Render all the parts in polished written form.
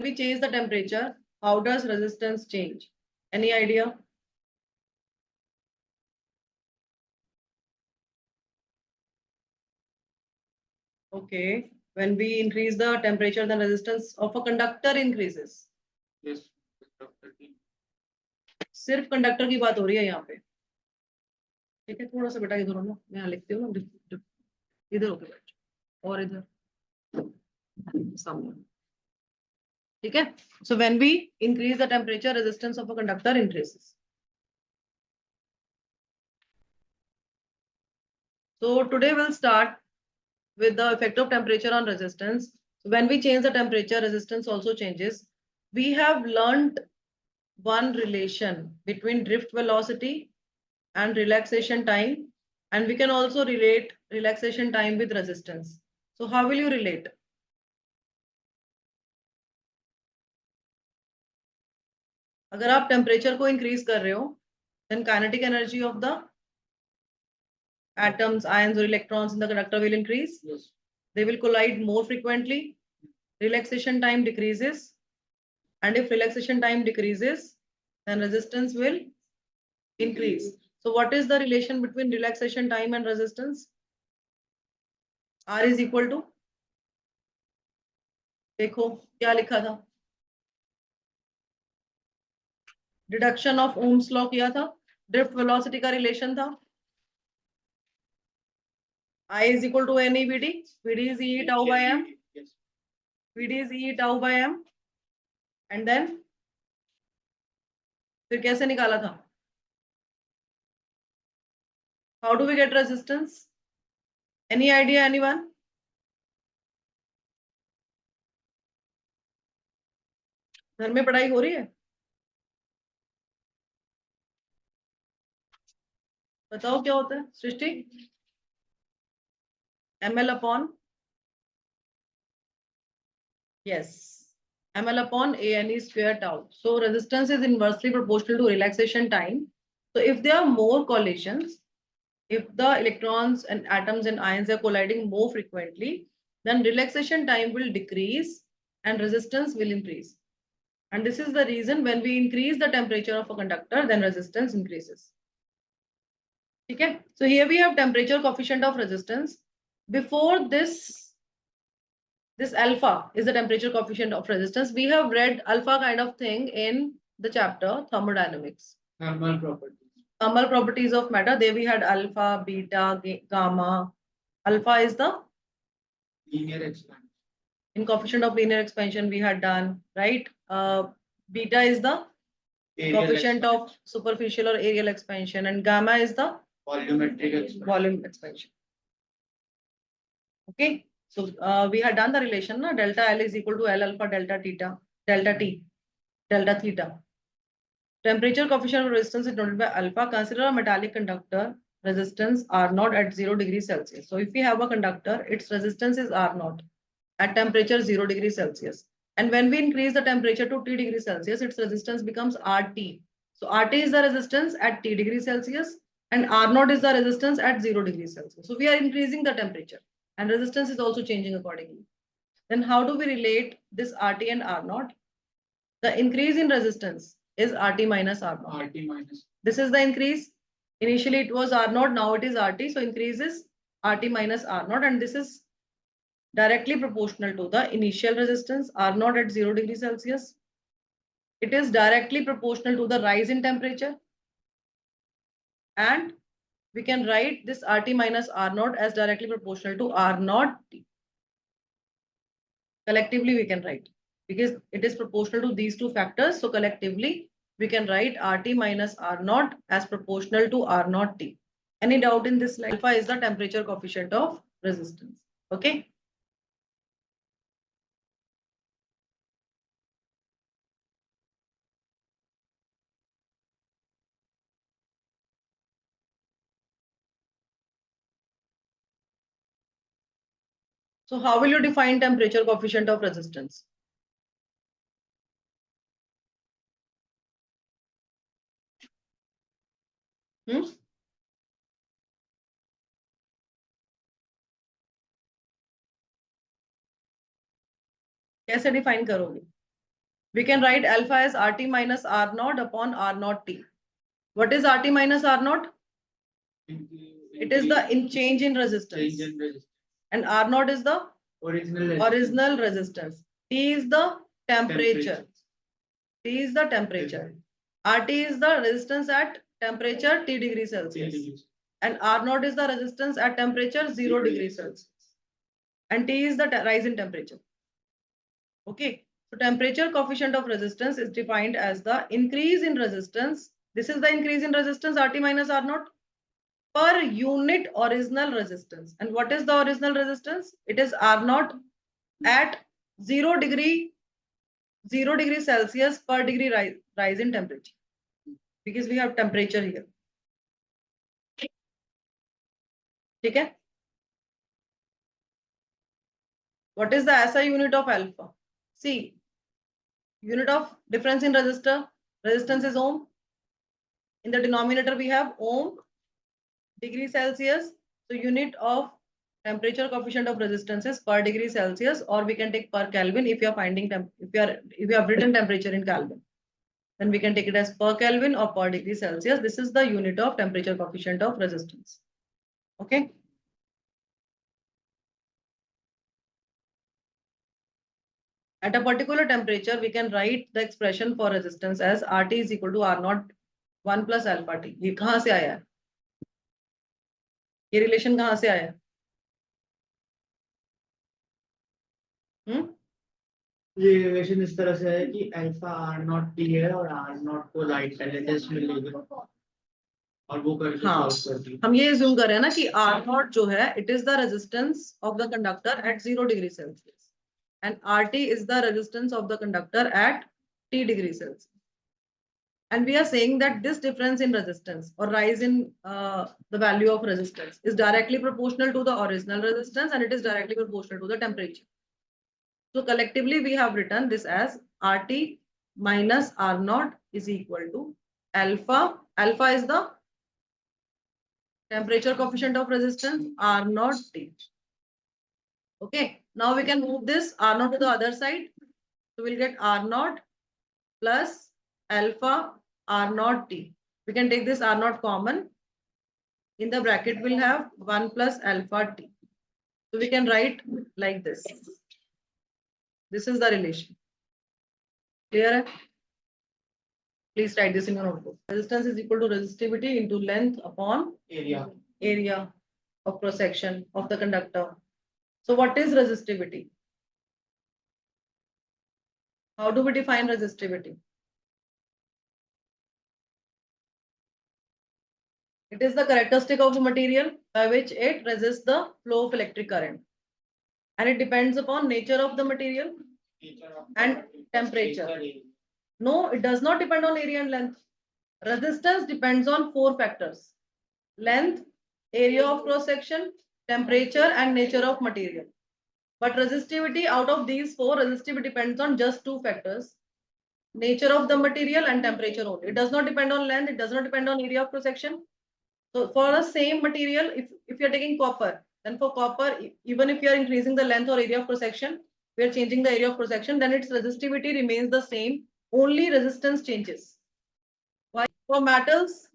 we change the temperature, how does resistance change? Any idea? Okay. When we increase the temperature, the resistance of a conductor increases. Yes. सिर्फ conductor की बात हो रही है यहाँ पे. ठीक है, थोड़ा सा बेटा इधर हो ना, मैं यहाँ लिखती हूँ ना, इधर होके बैठ और इधर सामने. ठीक है. So when we increase the temperature, resistance of a conductor increases. So today we'll start with the effect of temperature on resistance. So when we change the temperature, resistance also changes. We have learned one relation between drift velocity and relaxation time, and we can also relate relaxation time with resistance. So how will you relate? अगर आप temperature को increase कर रहे हो, then kinetic energy of the atoms, ions or electrons in the conductor will increase. Yes. They will collide more frequently. Relaxation time decreases. And if relaxation time decreases, then resistance will increase. So what is the relation between relaxation time and resistance? R is equal to, देखो क्या लिखा था, deduction of Ohm's law किया था, drift velocity का relation था, I is equal to NE VD, VD is E tau by M, VD is E tau by M, and then फिर कैसे निकाला था? How do we get resistance? Any idea, anyone? घर में पढ़ाई हो रही है? बताओ क्या होता है सृष्टि? ML upon, yes, ML upon ANE square tau. So resistance is inversely proportional to relaxation time. So if there are more collisions, if the electrons and atoms and ions are colliding more frequently, then relaxation time will decrease and resistance will increase. And this is the reason when we increase the temperature of a conductor, then resistance increases. Okay, so here we have temperature coefficient of resistance. Before this alpha is the temperature coefficient of resistance. We have read alpha kind of thing in the chapter thermodynamics. Thermal properties. Thermal properties of matter. There we had alpha, beta, gamma. Alpha is the Linear expansion. in coefficient of linear expansion we had done, right? Beta is the Aerial coefficient expansion. of superficial or aerial expansion, and gamma is the Volumetric expansion. volume expansion. Okay, so we had done the relation, na? Delta L is equal to L alpha delta theta, delta T, delta theta. Temperature coefficient of resistance is denoted by alpha. Consider a metallic conductor resistance R naught at 0 degrees Celsius. So if we have a conductor, its resistance is R naught at temperature 0 degrees Celsius. And when we increase the temperature to T degrees Celsius, its resistance becomes RT. So RT is the resistance at T degrees Celsius and R naught is the resistance at 0 degrees Celsius. So we are increasing the temperature and resistance is also changing accordingly. Then how do we relate this RT and R naught? The increase in resistance is RT minus R naught. RT minus. This is the increase. Initially it was R naught, now it is RT. So increase is RT minus R naught, and this is directly proportional to the initial resistance R naught at 0 degrees Celsius. It is directly proportional to the rise in temperature. And we can write this RT minus R naught as directly proportional to R naught T. Collectively we can write, because it is proportional to these two factors. So collectively we can write RT minus R naught as proportional to R naught T. Any doubt in this? Alpha is the temperature coefficient of resistance. Okay. So how will you define temperature coefficient of resistance? कैसे define करोगे? We can write alpha as RT minus R naught upon R naught T. What is RT minus R naught? It is the change in resistance. Change in resistance. And R naught is the original resistance. T is the temperature. T is the temperature. RT is the resistance at temperature T degrees Celsius. And R naught is the resistance at temperature 0 degrees Celsius. And T is the rise in temperature. Okay. So temperature coefficient of resistance is defined as the increase in resistance. This is the increase in resistance RT minus R naught per unit original resistance. And what is the original resistance? It is R naught at 0 degree Celsius per degree rise in temperature. Because we have temperature here. Okay. What is the SI unit of alpha? See, unit of difference in resistor. Resistance is ohm. In the denominator we have ohm, degree Celsius. So unit of temperature coefficient of resistance is per degree Celsius, or we can take per Kelvin if you are finding if you have written temperature in Kelvin. Then we can take it as per Kelvin or per degree Celsius. This is the unit of temperature coefficient of resistance. Okay. At a particular temperature, we can write the expression for resistance as RT is equal to R naught 1 plus alpha T. ये कहाँ से आया? ये relation कहाँ से आया? ये relation इस तरह से है कि अल्फा आर नॉट टी है और आर नॉट को लाइट टेस्ट में ले गए और वो करके सॉल्व कर दी. हम ये assume कर रहे हैं ना कि R naught जो है, it is the resistance of the conductor at 0 degree Celsius, and RT is the resistance of the conductor at T degree Celsius. And we are saying that this difference in resistance or rise in the value of resistance is directly proportional to the original resistance, and it is directly proportional to the temperature. So collectively we have written this as RT minus R naught is equal to alpha. Alpha is the temperature coefficient of resistance, R naught T. Okay, now we can move this R naught to the other side. So we'll get R naught plus alpha R naught T. We can take this R naught common. In the bracket, we'll have 1 plus alpha T. So we can write like this. This is the relation. Clear? Please write this in your notebook. Resistance is equal to resistivity into length upon area of cross section of the conductor. So what is resistivity? How do we define resistivity? It is the characteristic of a material by which it resists the flow of electric current. And it depends upon nature of the material and temperature. No, it does not depend on area and length. Resistance depends on 4 factors: length, area of cross section, temperature, and nature of material. But resistivity, out of these 4, resistivity depends on just 2 factors: nature of the material and temperature only. It does not depend on length, it does not depend on area of cross section. So for the same material, if you are taking copper, then for copper, even if you are increasing the length or area of cross section, we are changing the area of cross section, then its resistivity remains the same, only resistance changes. Why? For metals,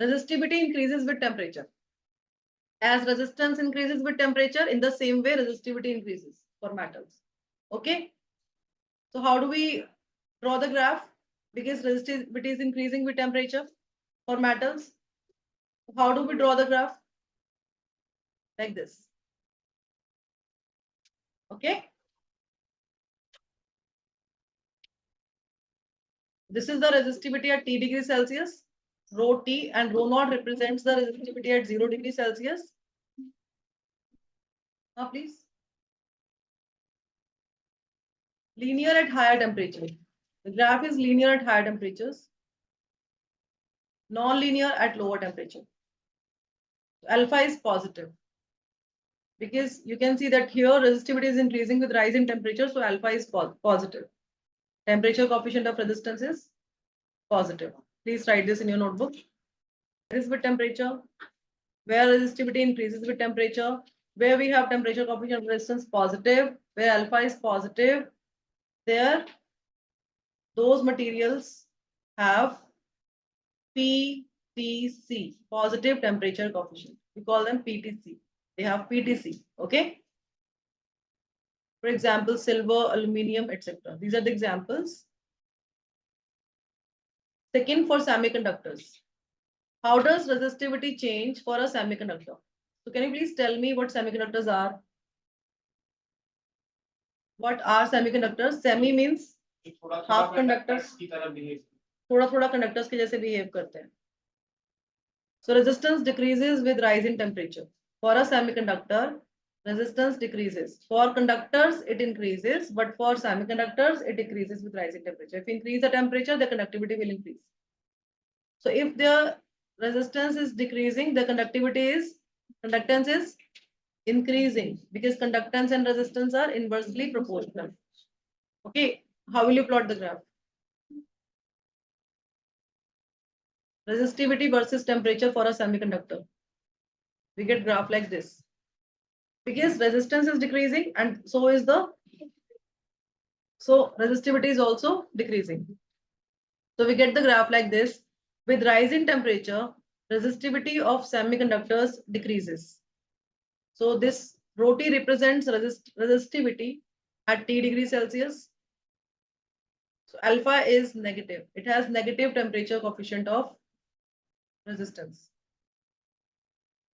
resistivity increases with temperature. As resistance increases with temperature, in the same way resistivity increases for metals. Okay. So how do we draw the graph? Because resistivity is increasing with temperature for metals. How do we draw the graph? Like this. Okay. This is the resistivity at T degrees Celsius, rho T, and rho naught represents the resistivity at 0 degrees Celsius. Now please. Linear at higher temperature. The graph is linear at higher temperatures, non-linear at lower temperature. Alpha is positive because you can see that here resistivity is increasing with rise in temperature, so alpha is positive. Temperature coefficient of resistance is positive. Please write this in your notebook. It is with temperature, where resistivity increases with temperature, where we have temperature coefficient of resistance positive, where alpha is positive, there those materials have PTC, positive temperature coefficient. We call them PTC. They have PTC. Okay. For example, silver, aluminium, etc. These are the examples. Second, for semiconductors. How does resistivity change for a semiconductor? So can you please tell me what semiconductors are? What are semiconductors? Semi means half conductors. थोड़ा थोड़ा conductors के जैसे behave करते हैं. So resistance decreases with rise in temperature. For a semiconductor, resistance decreases. For conductors, it increases, but for semiconductors, it decreases with rising temperature. If you increase the temperature, the conductivity will increase. So if the resistance is decreasing, the conductance is increasing, because conductance and resistance are inversely proportional. Okay, how will you plot the graph? Resistivity versus temperature for a semiconductor. We get graph like this. Because resistance is decreasing and so is resistivity is also decreasing. So we get the graph like this. With rise in temperature, resistivity of semiconductors decreases. So this rho T represents resistivity at T degrees Celsius. So alpha is negative. It has negative temperature coefficient of resistance.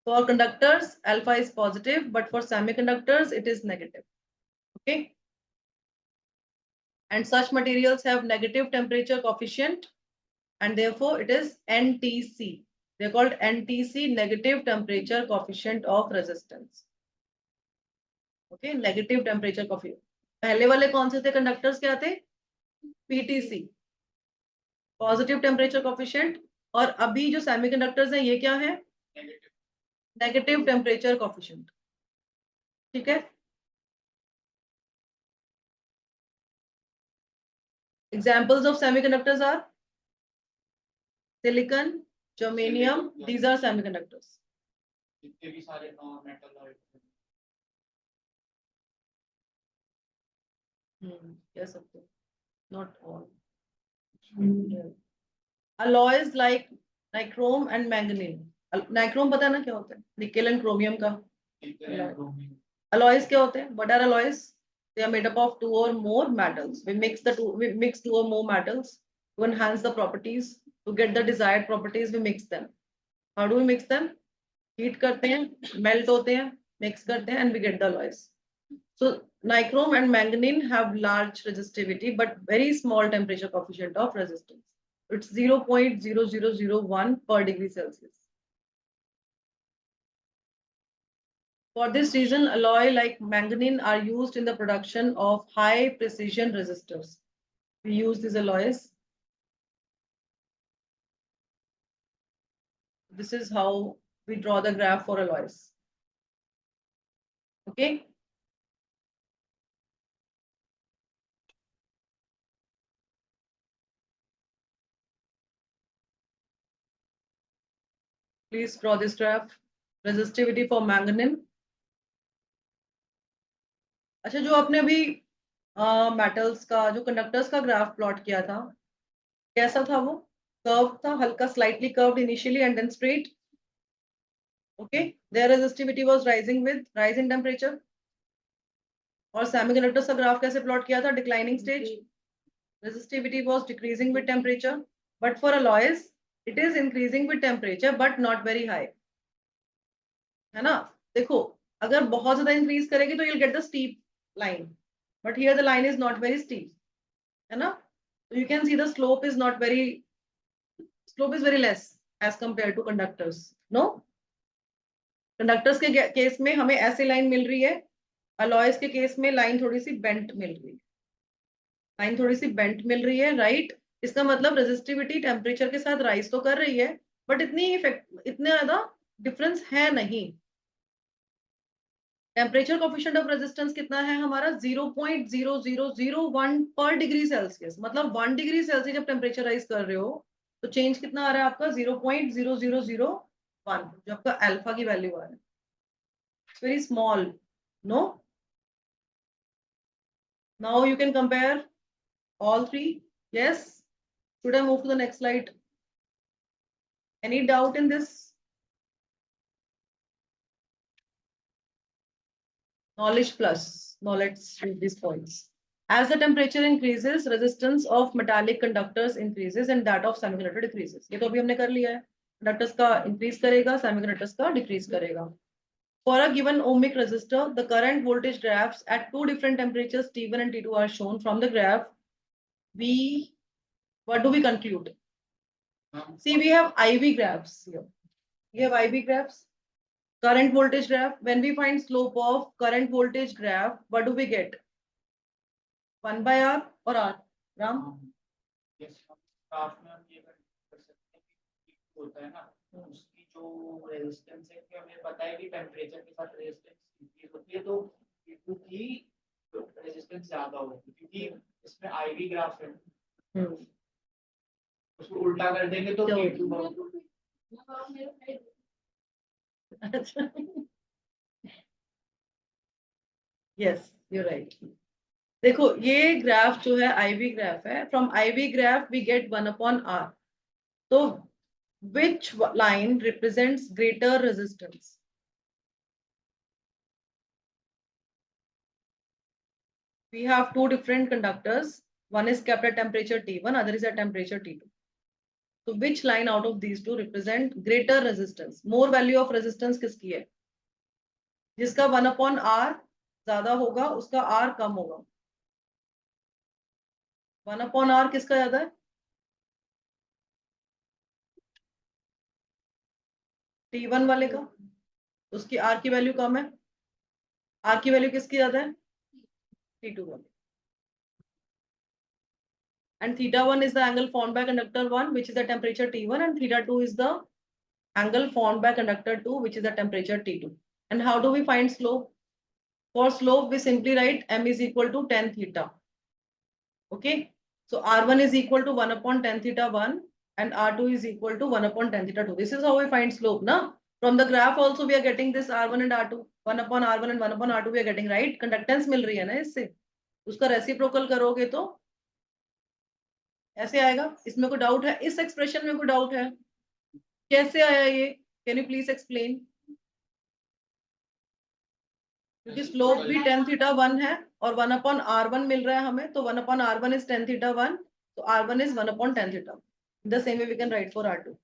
For conductors, alpha is positive, but for semiconductors, it is negative. Okay. And such materials have negative temperature coefficient, and therefore it is NTC. They're called NTC, negative temperature coefficient of resistance. Okay, negative temperature coefficient. पहले वाले कौन से थे conductors क्या थे? PTC, positive temperature coefficient. और अभी जो सेमीकंडक्टर्स हैं ये क्या है? Negative temperature coefficient. ठीक है. Examples of semiconductors are silicon, germanium. These are semiconductors. Yes, of course. Not all. Alloys like nichrome and manganese. Nichrome पता है ना क्या होता है? निकेल एंड क्रोमियम का. Alloys क्या होते हैं? What are alloys? They are made up of two or more metals. We mix two or more metals to enhance the properties. To get the desired properties, we mix them. How do we mix them? Heat करते हैं, melt होते हैं, mix करते हैं, and we get the alloys. So nichrome and manganese have large resistivity but very small temperature coefficient of resistance. It's 0.0001 per degree Celsius. For this reason, alloy like manganese are used in the production of high precision resistors. We use these alloys. This is how we draw the graph for alloys. Okay. Please draw this graph. Resistivity for manganese. अच्छा, जो आपने अभी metals का जो conductors का graph plot किया था, कैसा था वो? कर्व था, हल्का slightly curved initially and then straight. Okay, there resistivity was rising with rise in temperature. और सेमीकंडक्टर्स का ग्राफ कैसे प्लॉट किया था? Declining stage. Resistivity was decreasing with temperature, but for alloys it is increasing with temperature but not very high. है ना? देखो, अगर बहुत ज्यादा इंक्रीज करेगी तो you will get the steep line, but here the line is not very steep, है ना? So you can see the slope is very less as compared to conductors. No, conductors के केस में हमें ऐसी line मिल रही है, alloys के case में लाइन थोड़ी सी बेंट मिल रही है, राइट? इसका मतलब रेजिस्टिविटी टेम्परेचर के साथ राइज तो कर रही है, बट इतने ज्यादा डिफरेंस है नहीं. टेम्परेचर कोफिशिएंट ऑफ रेजिस्टेंस कितना है हमारा? 0.0001 पर डिग्री सेल्सियस. मतलब 1 डिग्री सेल्सियस जब टेम्परेचर राइज कर रहे हो तो चेंज कितना आ रहा है आपका? 0.0001, जो आपका अल्फा की वैल्यू आ रहा है. It's very small. No, now you can compare All three? Yes? Should I move to the next slide? Any doubt in this? Knowledge plus. Now let's read these points. As the temperature increases, resistance of metallic conductors increases and that of semiconductor decreases. ये तो अभी हमने कर लिया है. Conductors का increase करेगा, semiconductors का decrease करेगा. For a given ohmic resistor, the current voltage graphs at two different temperatures T1 and T2 are shown. From the graph, what do we conclude? See, we have IV graphs here. We have IV graphs. Current voltage graph. When we find slope of current voltage graph, what do we get? 1 by R or R? Ram? Yes, graph में हम ये कर सकते हैं कि होता है ना, उसकी जो रेजिस्टेंस है कि हमें पता है कि टेम्परेचर के साथ रेजिस्टेंस इंक्रीज होती है, तो T2 की रेजिस्टेंस ज्यादा होगी क्योंकि इसमें आईवी ग्राफ है. उसको उल्टा कर देंगे तो T2 Yes, you're right. देखो ये ग्राफ जो है IV ग्राफ है. From IV graph we get 1 upon R. तो which line represents greater resistance? We have two different conductors. One is kept at temperature T1, other is at temperature T2. So which line out of these two represent greater resistance? More value of resistance किसकी है? जिसका 1 upon R ज्यादा होगा उसका R कम होगा. 1 upon R किसका ज्यादा है? T1 वाले का. उसकी R की वैल्यू कम है. R की वैल्यू किसकी ज्यादा है? T2 वाले. And theta 1 is the angle formed by conductor 1, which is the temperature T1, and theta 2 is the angle formed by conductor 2, which is the temperature T2. And how do we find slope? For slope, we simply write m is equal to tan theta. Okay. So R1 is equal to 1 upon tan theta 1 and R2 is equal to 1 upon tan theta 2. This is how we find slope. Now, from the graph also we are getting this R1 and R2. 1 upon R1 and 1 upon R2 we are getting, right? Conductance मिल रही है ना इससे. उसका reciprocal करोगे तो ऐसे आएगा. इसमें कोई डाउट है? इस एक्सप्रेशन में कोई डाउट है? कैसे आया ये? Can you please explain? क्योंकि स्लोप भी tan थीटा 1 है और 1 upon R1 मिल रहा है हमें, तो 1 upon R1 is tan theta 1, तो R1 is 1 upon tan theta. In the same way we can write for R2.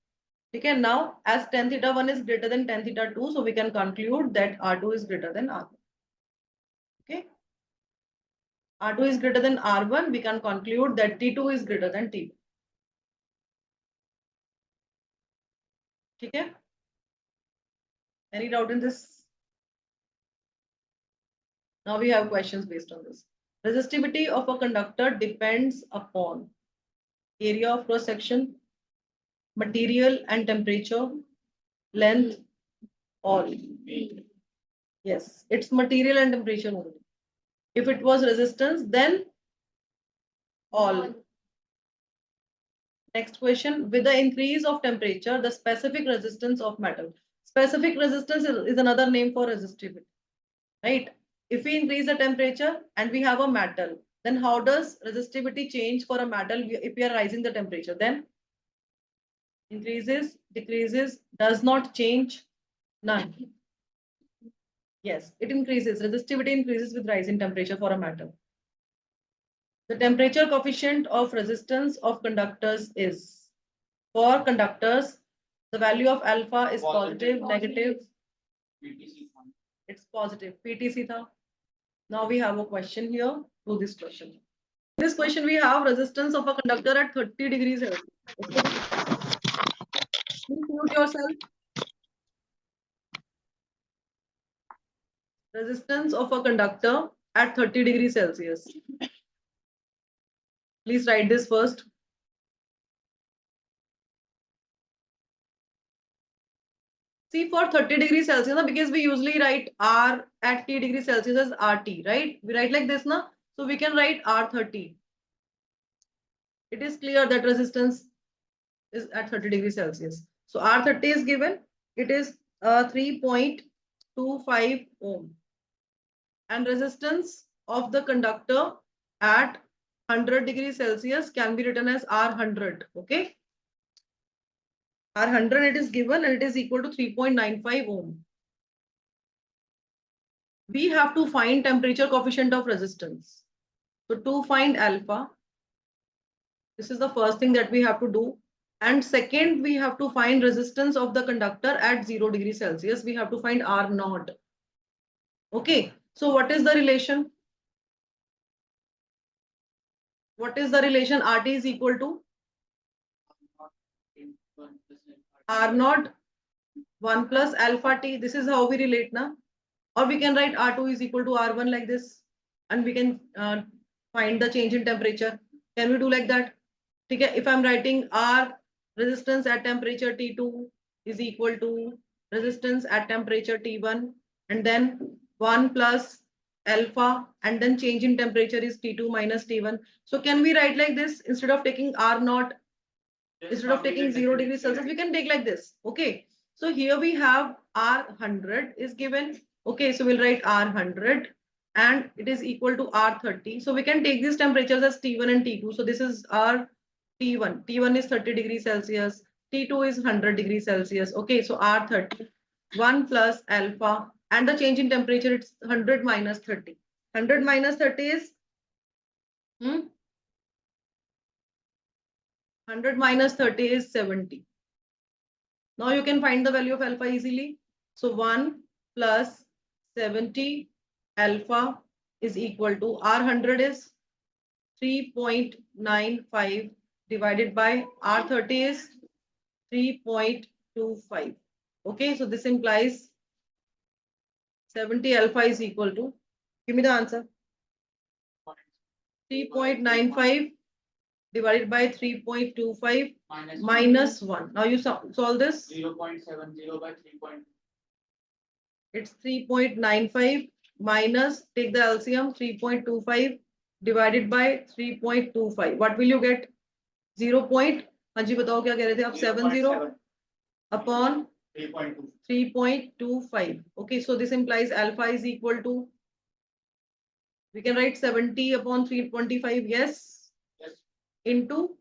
ठीक है. Now as tan theta 1 is greater than tan theta 2, so we can conclude that R2 is greater than R1. Okay. R2 is greater than R1, we can conclude that T2 is greater than T1. ठीक है. Any doubt in this? Now we have questions based on this. Resistivity of a conductor depends upon area of cross section, material and temperature, length, all. Yes, it's material and temperature only. If it was resistance, then all. Next question, with the increase of temperature, the specific resistance of metal. Specific resistance is another name for resistivity, right? If we increase the temperature and we have a metal, then how does resistivity change for a metal if we are rising the temperature? Then increases, decreases, does not change, none. Yes, it increases. Resistivity increases with rise in temperature for a metal. The temperature coefficient of resistance of conductors is, for conductors, the value of alpha is positive, negative. It's positive. PTC tha. Now we have a question here to this question. In this question we have resistance of a conductor at 30 degrees Celsius. Please mute yourself. Resistance of a conductor at 30 degrees Celsius. Please write this first. See, for 30 degrees Celsius, because we usually write R at T degrees Celsius as RT, right? We write like this, na? So we can write R30. It is clear that resistance is at 30 degrees Celsius. So R30 is given. It is 3.25 ohm. And resistance of the conductor at 100 degrees Celsius can be written as R100. Okay. R100 it is given and it is equal to 3.95 ohm. We have to find temperature coefficient of resistance. So to find alpha, this is the first thing that we have to do. And second, we have to find resistance of the conductor at 0 degrees Celsius. We have to find R naught. Okay. So what is the relation? What is the relation? RT is equal to R naught 1 plus alpha T. This is how we relate now. Or we can write R2 is equal to R1 like this. And we can find the change in temperature. Can we do like that? Okay. If I'm writing R resistance at temperature T2 is equal to resistance at temperature T1 and then 1 plus alpha and then change in temperature is T2 minus T1. So can we write like this instead of taking R naught, instead of taking 0 degrees Celsius, we can take like this. Okay. So here we have R100 is given. Okay. So we'll write R100 and it is equal to R30. So we can take these temperatures as T1 and T2. So this is our T1. T1 is 30 degrees Celsius. T2 is 100 degrees Celsius. Okay. So R30, 1 plus alpha and the change in temperature, it's 100 minus 30. 100 minus 30 is 100 minus 30 is 70. Now you can find the value of alpha easily. So 1 plus 70 alpha is equal to R100 is 3.95 divided by R30 is 3.25. Okay, so this implies 70 alpha is equal to, give me the answer, 3.95 divided by 3.25 minus 1. Now you solve this. 0.70 by 3. It's 3.95 minus, take the LCM, 3.25 divided by 3.25. What will you get? 0. हाँ जी बताओ क्या कह रहे थे आप? 70 upon 3.25. Okay, so this implies alpha is equal to, we can write 70 upon 325. Yes. Yes. Into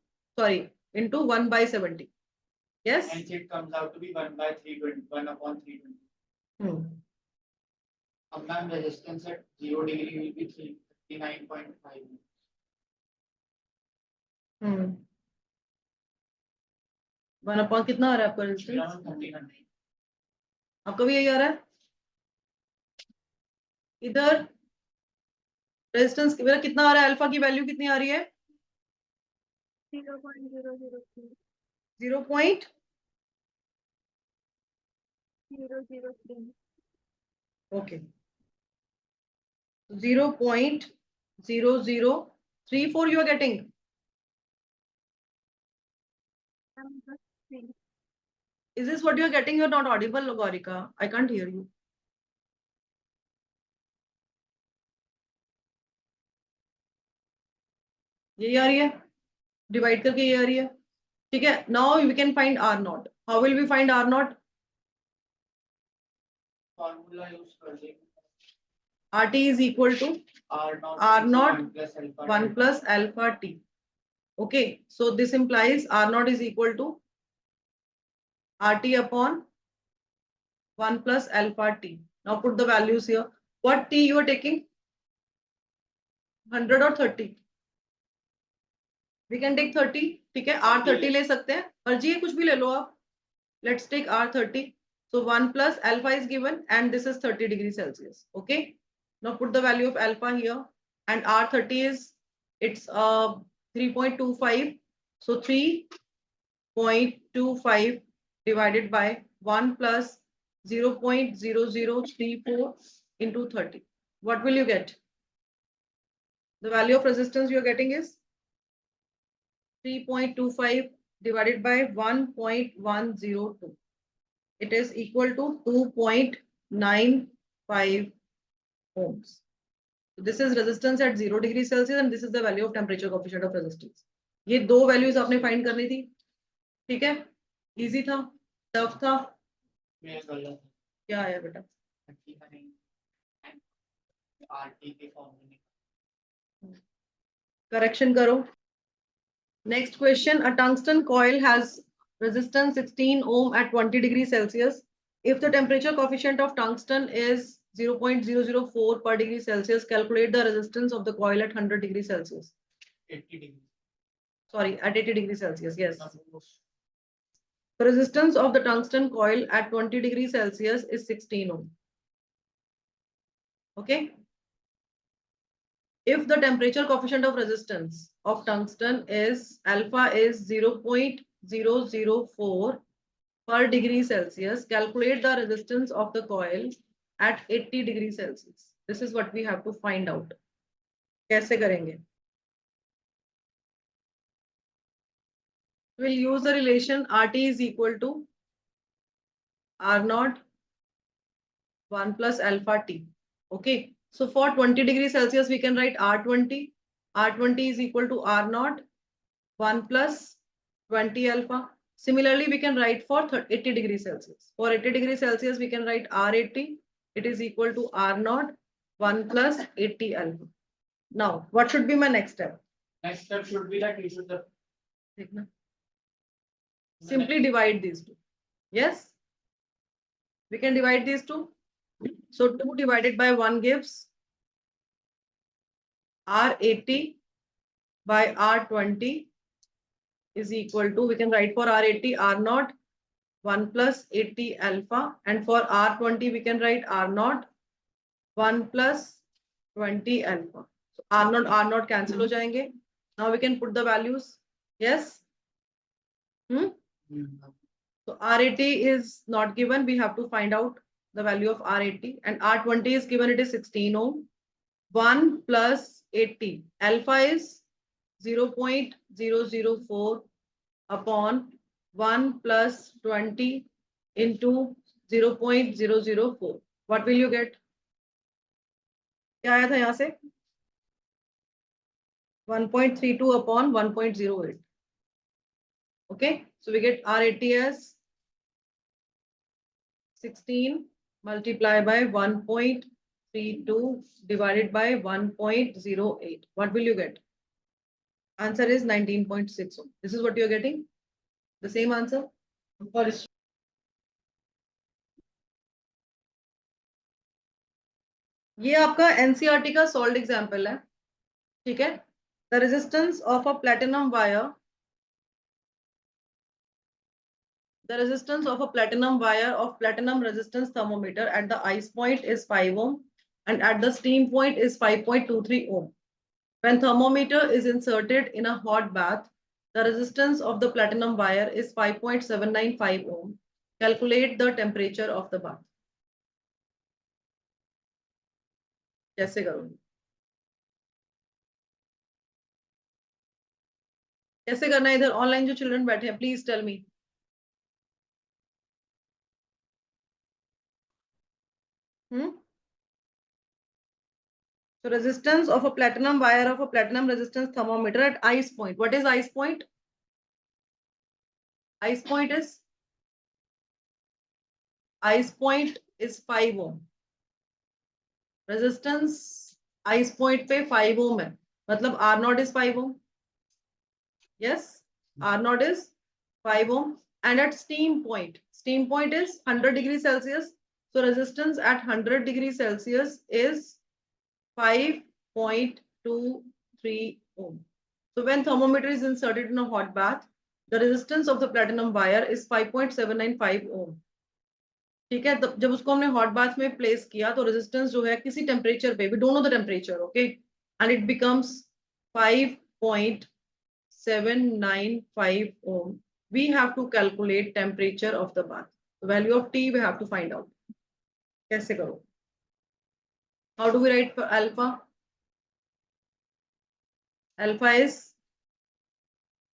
1 by 70. Yes. Hence it comes out to be 1 by 320, 1 upon 320. अब ma'am resistance at 0 degree will be 39.5. 1 upon कितना आ रहा है आपका resistance? 39. आपका भी यही आ रहा है? इधर रेजिस्टेंस मेरा कितना आ रहा है? अल्फा की वैल्यू कितनी आ रही है? 0.003. 0.003. Okay. 0.0034 you are getting. Is this what you are getting? You are not audible, Gaurika. I can't hear you. यही आ रही है, डिवाइड करके ये आ रही है. ठीक है. Now we can find R naught. How will we find R naught? Formula use कर देंगे. RT is equal to R naught 1 plus alpha T. Okay, so this implies R naught is equal to RT upon 1 plus alpha T. Now put the values here. What T you are taking? 100 or 30? We can take 30. ठीक है. R30 ले सकते हैं. मर्जी है कुछ भी ले लो आप. Let's take R30. So 1 plus alpha is given and this is 30 degrees Celsius. Okay. Now put the value of alpha here and R30 is, it's 3.25. So 3.25 divided by 1 plus 0.0034 into 30. What will you get? The value of resistance you are getting is 3.25 divided by 1.102. It is equal to 2.95 ohms. So this is resistance at 0 degrees Celsius and this is the value of temperature coefficient of resistance. ये दो values आपने find करनी थी. ठीक है. Easy था, tough था. क्या आया बेटा? RT के फॉर्मूले Correction karo. Next question, a tungsten coil has resistance 16 ohm at 20 degrees Celsius. If the temperature coefficient of tungsten is 0.004 per degree Celsius, calculate the resistance of the coil at 100 degrees Celsius. 80 degrees. Sorry, at 80 degrees Celsius, yes. The resistance of the tungsten coil at 20 degrees Celsius is 16 ohm. Okay. If the temperature coefficient of resistance of tungsten is alpha is 0.004 per degree Celsius, calculate the resistance of the coil at 80 degrees Celsius. This is what we have to find out. कैसे करेंगे? We'll use the relation RT is equal to R naught 1 plus alpha T. Okay. So for 20 degrees Celsius, we can write R20. R20 is equal to R naught 1 plus 20 alpha. Similarly, we can write for 80 degrees Celsius. For 80 degrees Celsius, we can write R80. It is equal to R naught 1 plus 80 alpha. Now, what should be my next step? Next step should be that we should simply divide these two. Yes? We can divide these two. So 2 divided by 1 gives R80 by R20 is equal to, we can write for R80 R naught 1 plus 80 alpha, and for R20 we can write R naught 1 plus 20 alpha. So R naught cancel ho jayenge. Now we can put the values. Yes? So R80 is not given. We have to find out the value of R80, and R20 is given. It is 16 ohm. 1 plus 80. Alpha is 0.004 upon 1 plus 20 into 0.004. What will you get? क्या आया था यहाँ से? 1.32 upon 1.08. Okay, so we get R80 as 16 multiplied by 1.32 divided by 1.08. What will you get? Answer is 19.6. This is what you are getting? The same answer? ये आपका NCERT का solved example है. ठीक है? The resistance of a platinum wire. The resistance of a platinum wire of platinum resistance thermometer at the ice point is 5 ohm and at the steam point is 5.23 ohm. When thermometer is inserted in a hot bath, the resistance of the platinum wire is 5.795 ohm. Calculate the temperature of the bath. कैसे करोगे? कैसे करना है? इधर online जो children बैठे हैं, please tell me. So resistance of a platinum wire of a platinum resistance thermometer at ice point. What is ice point? Ice point is 5 ohm. Resistance ice point पे 5 ohm है. मतलब R naught is 5 ohm. Yes, R naught is 5 ohm. And at steam point is 100 degrees Celsius. So resistance at 100 degrees Celsius is 5.23 ohm. So when thermometer is inserted in a hot bath, the resistance of the platinum wire is 5.795 ohm. ठीक है, जब उसको हमने hot bath में place किया तो resistance जो है किसी टेम्परेचर पे, we don't know the temperature, okay, and it becomes 5.795 ohm. We have to calculate temperature of the bath. The value of T we have to find out. कैसे करो? How do we write for alpha? Alpha is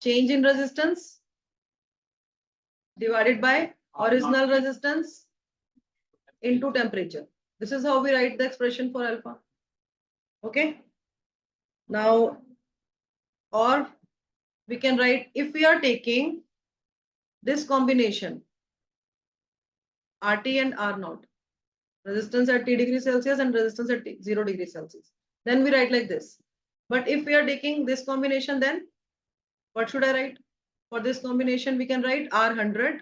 change in resistance divided by original resistance into temperature. This is how we write the expression for alpha. Okay. Now, or we can write, if we are taking this combination RT and R naught, resistance at T degrees Celsius and resistance at 0 degrees Celsius, then we write like this. But if we are taking this combination, then what should I write? For this combination, we can write R100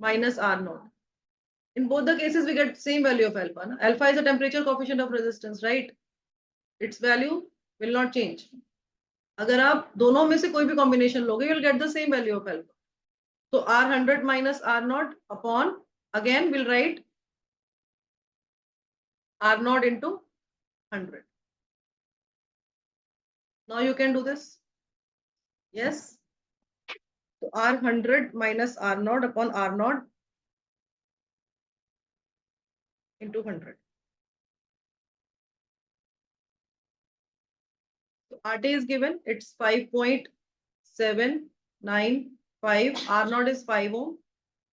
minus R0. In both the cases, we get same value of alpha. Na? Alpha is a temperature coefficient of resistance, right? Its value will not change. अगर आप दोनों में से कोई भी combination लोगे, you will get the same value of alpha. So R100 minus R0 upon, again we'll write R0 into 100. Now you can do this. Yes. So R100 minus R0 upon R0 into 100. So RT is given, it's 5.795. R0 is 5 ohm.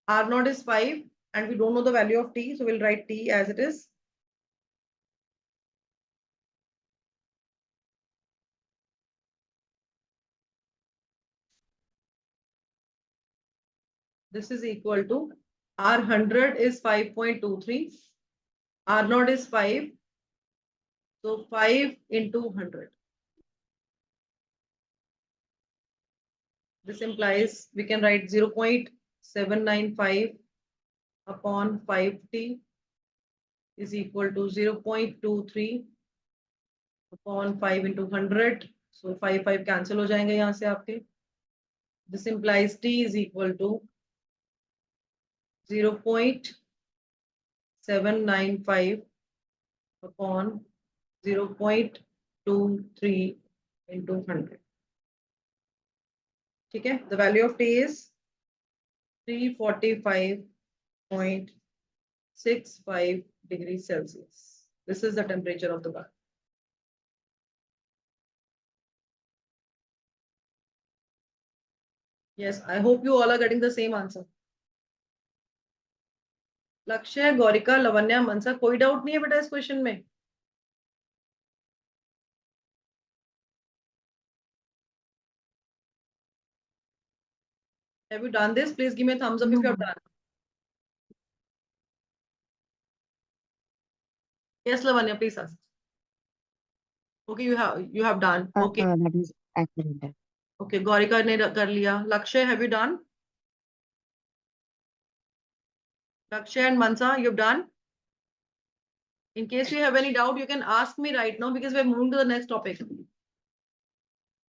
R0 is 5 and we don't know the value of T. So we'll write T as it is. This is equal to R100 is 5.23. R0 is 5. So 5 into 100. This implies we can write 0.795 upon 5T is equal to 0.23 upon 5 into 100. So 5 cancel हो जाएंगे यहाँ से आपके. This implies T is equal to 0.795 upon 0.23 into 100. ठीक है? The value of T is 345.65 degrees Celsius. This is the temperature of the bath. Yes, I hope you all are getting the same answer. लक्ष्य, गौरिका, लवन्या, मनसा, कोई doubt नहीं है बेटा इस question में? Have you done this? Please give me a thumbs up if you have done. Yes, Lavanya, please ask. Okay, you have done. Okay. That is accurate. Okay, Gaurika ने कर लिया. Lakshya, have you done? Lakshya and Mansa, you've done? In case you have any doubt, you can ask me right now because we're moving to the next topic.